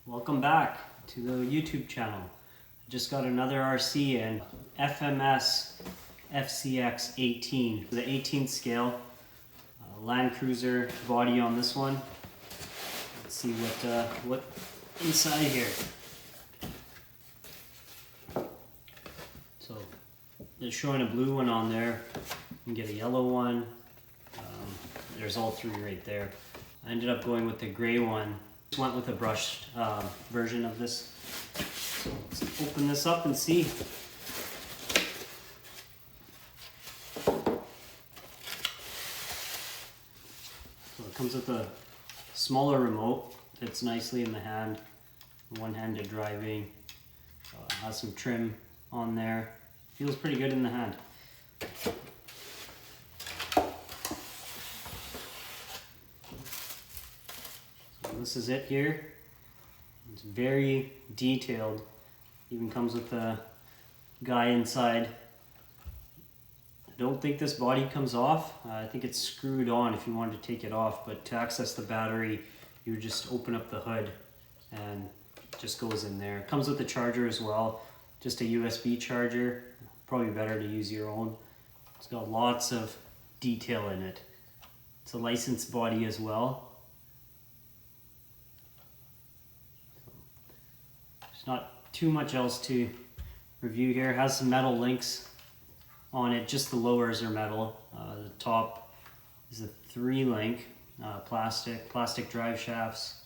Welcome back to the YouTube channel. I just got another RC and FMS FCX18, the 18th scale Land Cruiser body on this one. Let's see what inside here. So they're showing a blue one on there. You can get a yellow one. There's all three right there. I ended up going with the gray one. Just went with a brushed version of this. So let's open this up and see. So it comes with a smaller remote. Fits nicely in the hand. One-handed driving. Has some trim on there. Feels pretty good in the hand. This is it here. It's very detailed. Even comes with a guy inside. I don't think this body comes off. I think it's screwed on if you wanted to take it off, but to access the battery, you would just open up the hood and it just goes in there. It comes with a charger as well, just a USB charger. Probably better to use your own. It's got lots of detail in it. It's a licensed body as well. Not too much else to review here. It has some metal links on it. Just the lowers are metal. The top is a 3-link plastic drive shafts.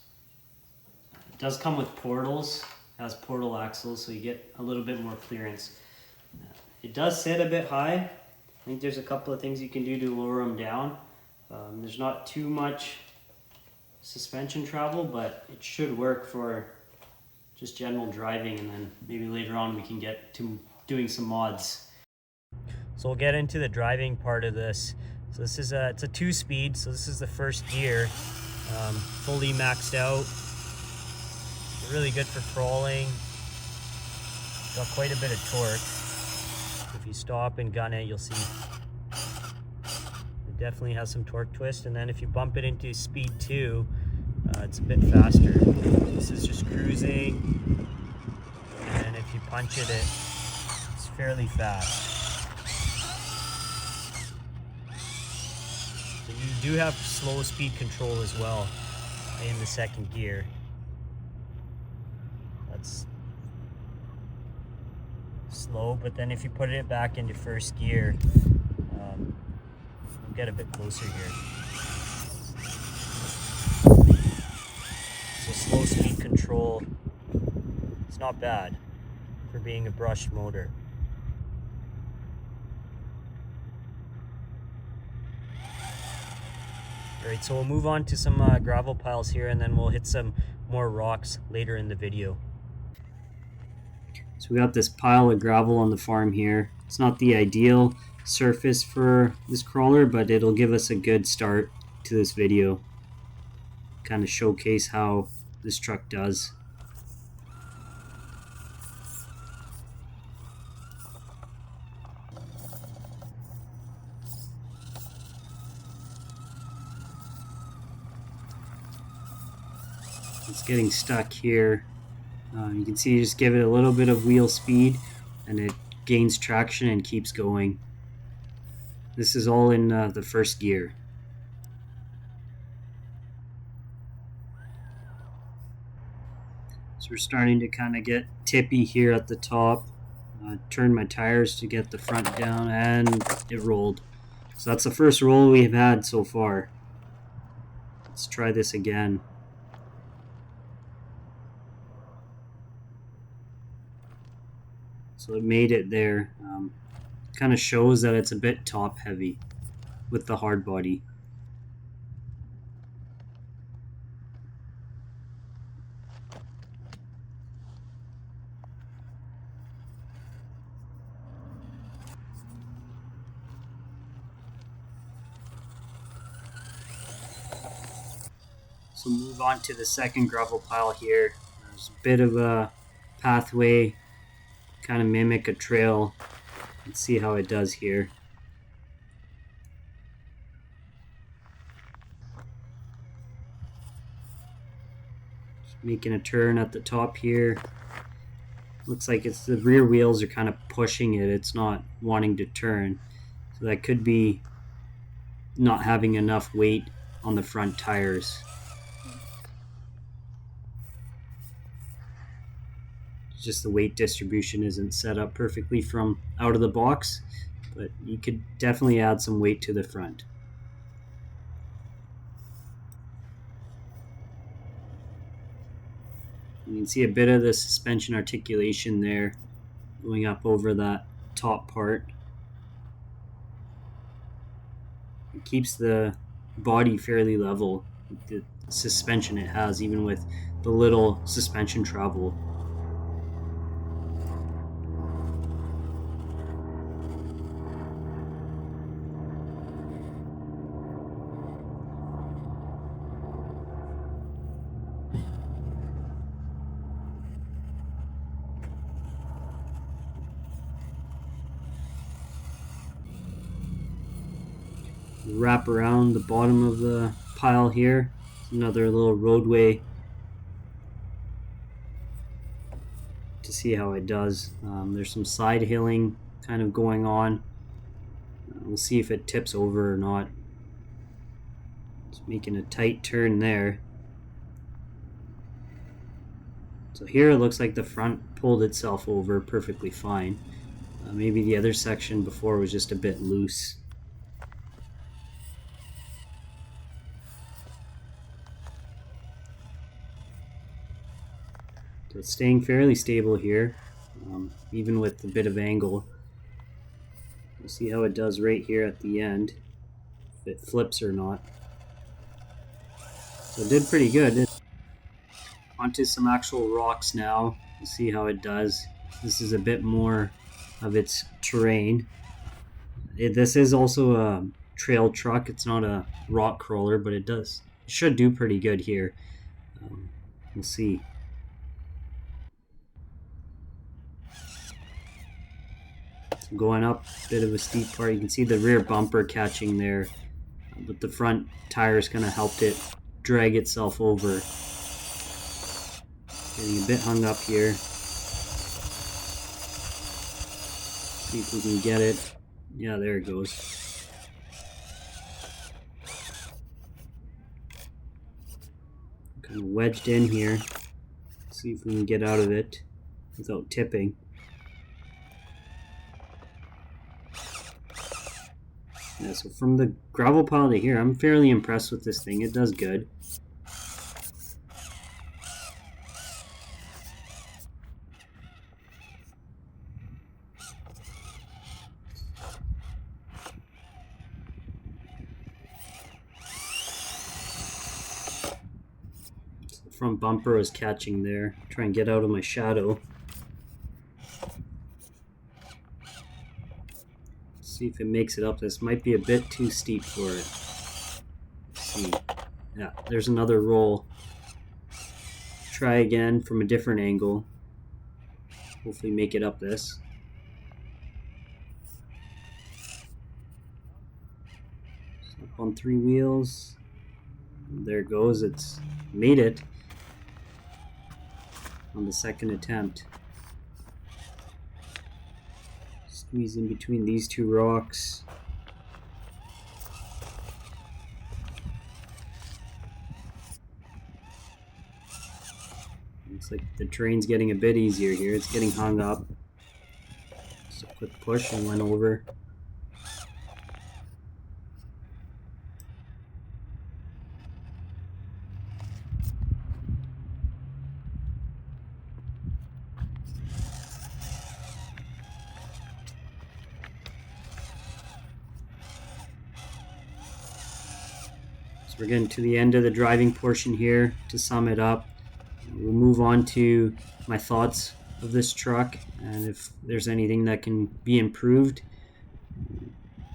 It does come with portals. It has portal axles, so you get a little bit more clearance. It does sit a bit high. I think there's a couple of things you can do to lower them down. There's not too much suspension travel, but it should work for just general driving, and then maybe later on we can get to doing some mods. So we'll get into the driving part of this. So this is it's a 2-speed, so this is the first gear, fully maxed out. Really good for crawling. Got quite a bit of torque. If you stop and gun it, you'll see it definitely has some torque twist. And then if you bump it into speed 2, it's a bit faster. This is just cruising, and if you punch it, it's fairly fast. So you do have slow speed control as well in the second gear. That's slow, but then if you put it back into first gear, we'll get a bit closer here. Slow speed control, it's not bad for being a brushed motor. Alright, so we'll move on to some gravel piles here, and then we'll hit some more rocks later in the video. So we got this pile of gravel on the farm here. It's not the ideal surface for this crawler, but it'll give us a good start to this video. Kind of showcase how this truck does. It's getting stuck here. You can see you just give it a little bit of wheel speed and it gains traction and keeps going. This is all in the first gear. So we're starting to kind of get tippy here at the top. Turned my tires to get the front down, and it rolled. So that's the first roll we've had so far. Let's try this again. So it made it there. Kind of shows that it's a bit top heavy with the hard body. So move on to the second gravel pile here. There's a bit of a pathway, kind of mimic a trail. Let's see how it does here. making a turn at the top here. Looks like it's the rear wheels are kind of pushing it. It's not wanting to turn. So that could be not having enough weight on the front tires. Just the weight distribution isn't set up perfectly from out of the box, but you could definitely add some weight to the front. You can see a bit of the suspension articulation there going up over that top part. It keeps the body fairly level with the suspension it has, even with the little suspension travel. Wrap around the bottom of the pile here. Another little roadway to see how it does. There's some side hilling kind of going on. We'll see if it tips over or not. It's making a tight turn there. So here it looks like the front pulled itself over perfectly fine. Maybe the other section before was just a bit loose. So it's staying fairly stable here, even with a bit of angle. We'll see how it does right here at the end, if it flips or not. So it did pretty good. Onto some actual rocks now. We'll see how it does. This is a bit more of its terrain. This is also a trail truck. It's not a rock crawler, but it should do pretty good here. We'll see. Going up a bit of a steep part. You can see the rear bumper catching there, but the front tires kind of helped it drag itself over. Getting a bit hung up here. See if we can get it. Yeah, there it goes. Kind of wedged in here. See if we can get out of it without tipping. Yeah, so from the gravel pile to here, I'm fairly impressed with this thing. It does good. So the front bumper is catching there. Try and get out of my shadow. See if it makes it up. This might be a bit too steep for it. Let's see. Yeah, there's another roll. Try again from a different angle. Hopefully make it up this. Up on 3 wheels. There it goes. It's made it on the second attempt. Squeeze in between these two rocks. Looks like the terrain's getting a bit easier here. It's getting hung up. Just a quick push and went over. We're getting to the end of the driving portion here. To sum it up, we'll move on to my thoughts of this truck and if there's anything that can be improved.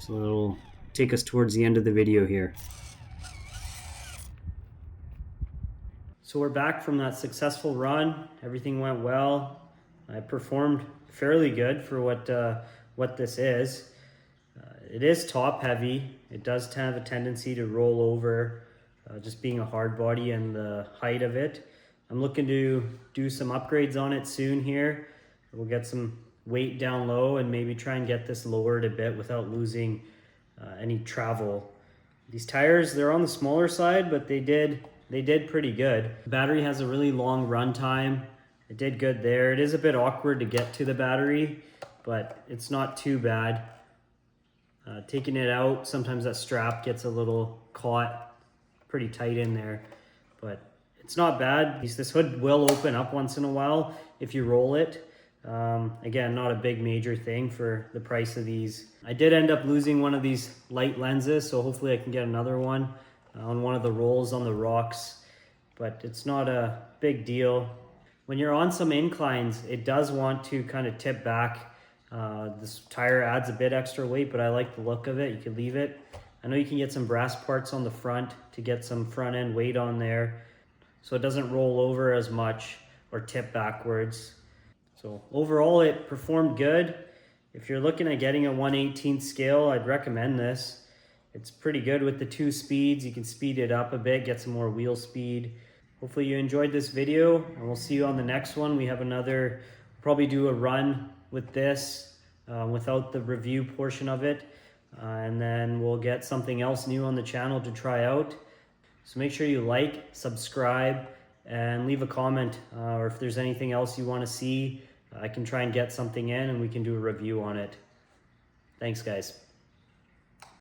So it'll take us towards the end of the video here. So we're back from that successful run. Everything went well. I performed fairly good for what this is. It is top heavy. It does have a tendency to roll over, just being a hard body and the height of it. I'm looking to do some upgrades on it soon here. We'll get some weight down low and maybe try and get this lowered a bit without losing any travel. These tires, they're on the smaller side, but they did pretty good. The battery has a really long run time. It did good there. It is a bit awkward to get to the battery, but it's not too bad. Taking it out, sometimes that strap gets a little caught pretty tight in there, but it's not bad. This hood will open up once in a while if you roll it. Again, not a big major thing for the price of these. I did end up losing one of these light lenses, so hopefully I can get another one on one of the rolls on the rocks, but it's not a big deal. When you're on some inclines, it does want to kind of tip back. This tire adds a bit extra weight, but I like the look of it. You could leave it. I know you can get some brass parts on the front to get some front end weight on there, so it doesn't roll over as much or tip backwards. So overall, it performed good. If you're looking at getting a 1/18 scale, I'd recommend this. It's pretty good with the 2 speeds. You can speed it up a bit, get some more wheel speed. Hopefully you enjoyed this video, and we'll see you on the next one. We have another, probably do a run with this without the review portion of it. And then we'll get something else new on the channel to try out. So make sure you like, subscribe, and leave a comment. Or if there's anything else you want to see, I can try and get something in and we can do a review on it. Thanks, guys.